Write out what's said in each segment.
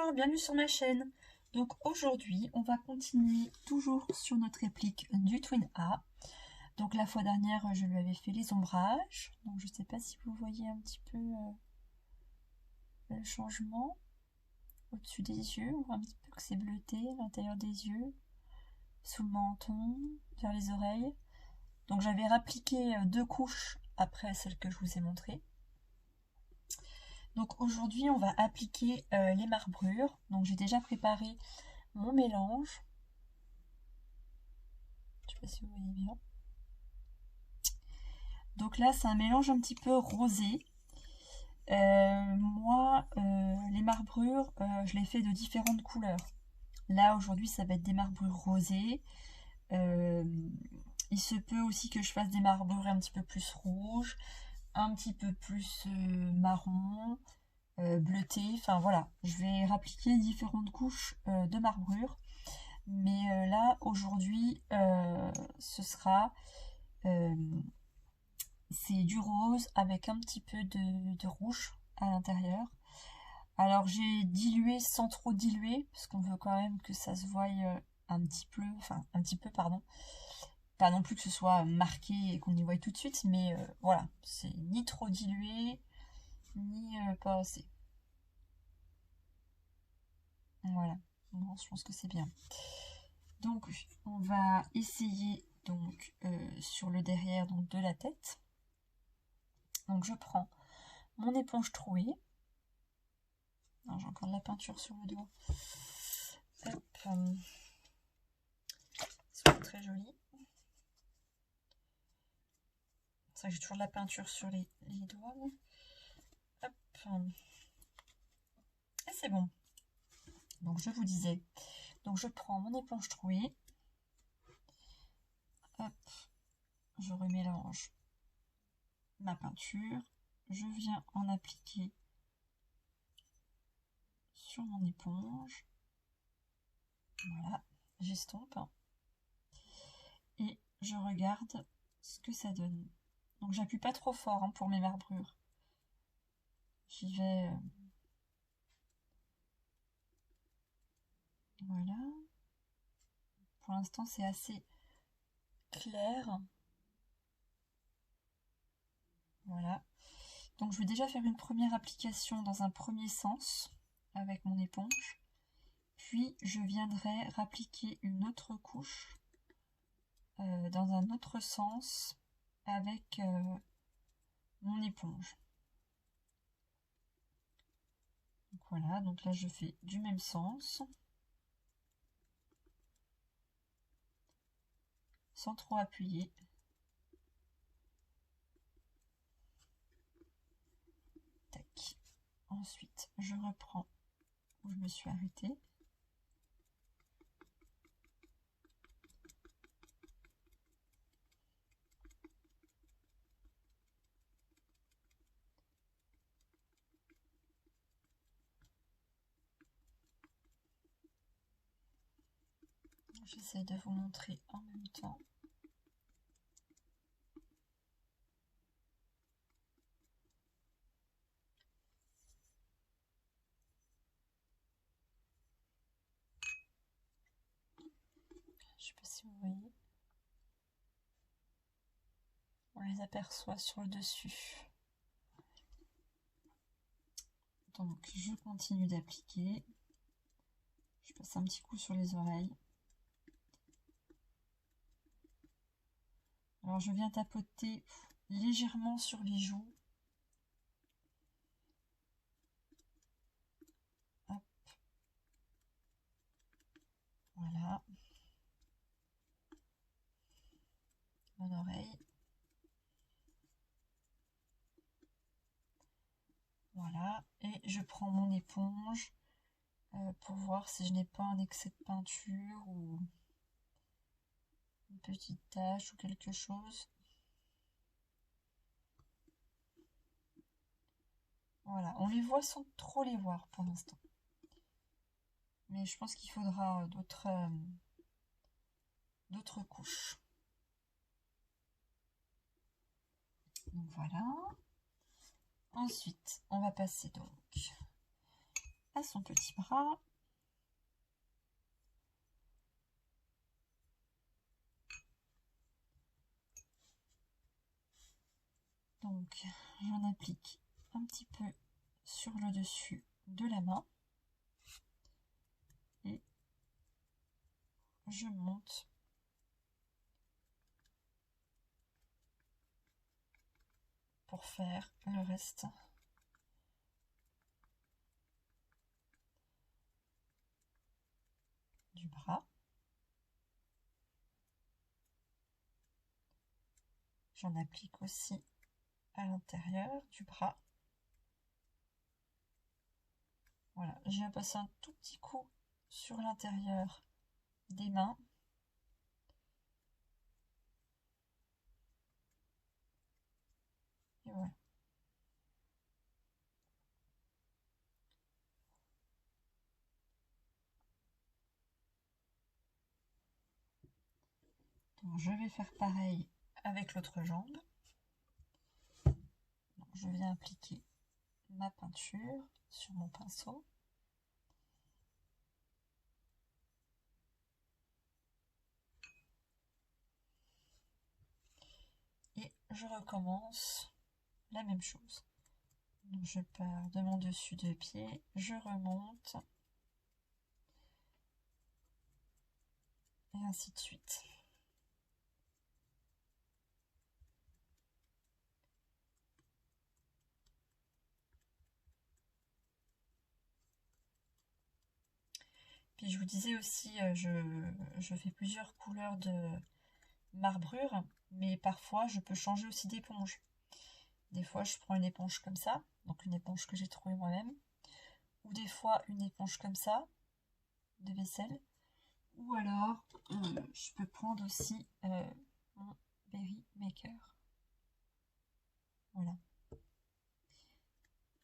Bonjour, bienvenue sur ma chaîne. Donc aujourd'hui, on va continuer toujours sur notre réplique du Twin A. Donc la fois dernière, je lui avais fait les ombrages. Donc je ne sais pas si vous voyez un petit peu le changement au-dessus des yeux. On voit un petit peu que c'est bleuté à l'intérieur des yeux, sous le menton, vers les oreilles. Donc j'avais rappliqué 2 couches après celle que je vous ai montrée. Donc aujourd'hui, on va appliquer les marbrures. Donc j'ai déjà préparé mon mélange. Je sais pas si vous voyez bien. Donc là, c'est un mélange un petit peu rosé. Moi, les marbrures, je les fais de différentes couleurs. Là, aujourd'hui, ça va être des marbrures rosées. Il se peut aussi que je fasse des marbrures un petit peu plus rouges, un petit peu plus marron, bleuté. Enfin voilà, je vais appliquer différentes couches de marbrures. Mais là, aujourd'hui, ce sera... c'est du rose avec un petit peu de rouge à l'intérieur. Alors j'ai dilué sans trop diluer, parce qu'on veut quand même que ça se voie un petit peu, pardon. Pas non plus que ce soit marqué et qu'on y voie tout de suite, mais voilà, c'est ni trop dilué, ni pas assez. Voilà, bon, je pense que c'est bien. Donc on va essayer donc sur le derrière donc, de la tête. Donc je prends mon éponge trouée. J'ai encore de la peinture sur le doigt. Hop. C'est très joli. C'est vrai que j'ai toujours de la peinture sur les doigts. Hop. Et c'est bon. Donc je vous disais. Donc je prends mon éponge trouée. Hop. Je remélange ma peinture. Je viens en appliquer sur mon éponge. Voilà. J'estompe. Et je regarde ce que ça donne. Donc j'appuie pas trop fort pour mes marbrures. J'y vais. Voilà. Pour l'instant, c'est assez clair. Voilà. Donc je vais déjà faire une première application dans un premier sens avec mon éponge. Puis je viendrai rappliquer une autre couche dans un autre sens avec mon éponge. Donc voilà, donc là je fais du même sens. Sans trop appuyer. Tac. Ensuite, je reprends où je me suis arrêtée. J'essaie de vous montrer en même temps. Je sais pas si vous voyez. On les aperçoit sur le dessus. Donc je continue d'appliquer. Je passe un petit coup sur les oreilles. Alors je viens tapoter légèrement sur les joues. Hop. Voilà. Mon oreille. Voilà. Et je prends mon éponge pour voir si je n'ai pas un excès de peinture ou une petite tache ou quelque chose. Voilà, on les voit sans trop les voir pour l'instant. Mais je pense qu'il faudra d'autres couches. Donc voilà. Ensuite, on va passer donc à son petit bras. Donc, j'en applique un petit peu sur le dessus de la main et je monte pour faire le reste du bras. J'en applique aussi à l'intérieur du bras. Voilà, j'ai passé un tout petit coup sur l'intérieur des mains. Et voilà. Donc je vais faire pareil avec l'autre jambe. Donc, je viens appliquer ma peinture sur mon pinceau. Et je recommence la même chose. Donc je pars de mon dessus de pied, je remonte et ainsi de suite. Puis je vous disais aussi, je fais plusieurs couleurs de marbrure, mais parfois je peux changer aussi d'éponge. Des fois je prends une éponge comme ça, donc une éponge que j'ai trouvée moi-même, ou des fois une éponge comme ça, de vaisselle, ou alors je peux prendre aussi mon Berry Maker. Voilà.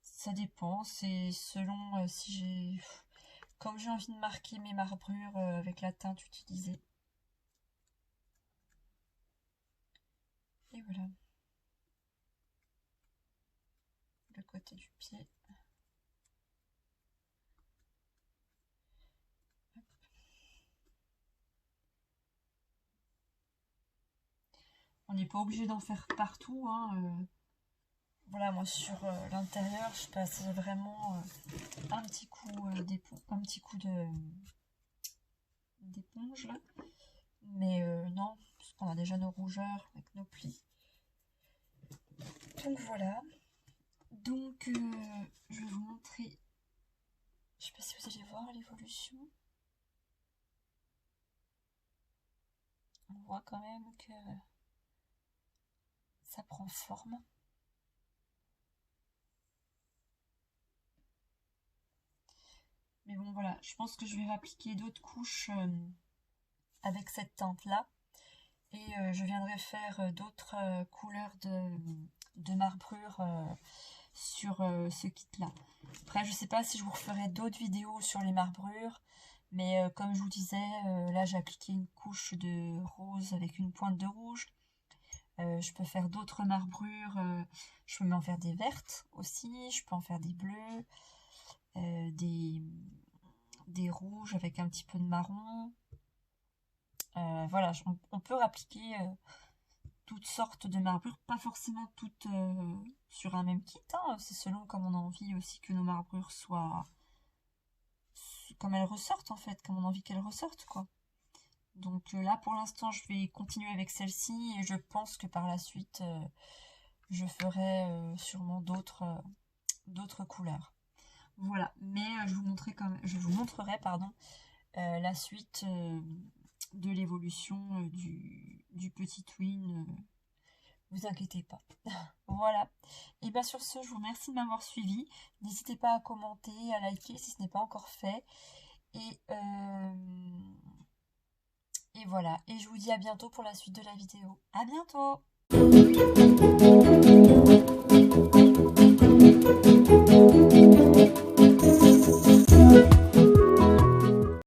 Ça dépend, c'est selon si j'ai... Comme j'ai envie de marquer mes marbrures avec la teinte utilisée. Et voilà. Le côté du pied. Hop. On n'est pas obligé d'en faire partout, hein. Voilà, moi sur l'intérieur, je passe vraiment un petit coup d'éponge là. Mais non, parce qu'on a déjà nos rougeurs avec nos plis. Donc voilà. Donc je vais vous montrer. Je sais pas si vous allez voir l'évolution. On voit quand même que ça prend forme. Mais bon voilà, je pense que je vais appliquer d'autres couches avec cette teinte là. Et je viendrai faire d'autres couleurs de marbrure sur ce kit là. Après je sais pas si je vous referai d'autres vidéos sur les marbrures. Mais comme je vous disais, là j'ai appliqué une couche de rose avec une pointe de rouge. Je peux faire d'autres marbrures. Je peux m'en faire des vertes aussi. Je peux en faire des bleus. Des rouges avec un petit peu de marron. Voilà, on peut appliquer toutes sortes de marbrures, pas forcément toutes sur un même kit, hein. C'est selon comme on a envie aussi que nos marbrures soient comme elles ressortent en fait, comme on a envie qu'elles ressortent quoi. Donc là pour l'instant je vais continuer avec celle-ci et je pense que par la suite je ferai sûrement d'autres couleurs. Voilà, mais je vous montrerai la suite de l'évolution du petit twin. Vous inquiétez pas. Voilà. Et bien sur ce, je vous remercie de m'avoir suivi. N'hésitez pas à commenter, à liker si ce n'est pas encore fait. Et voilà. Et je vous dis à bientôt pour la suite de la vidéo. À bientôt.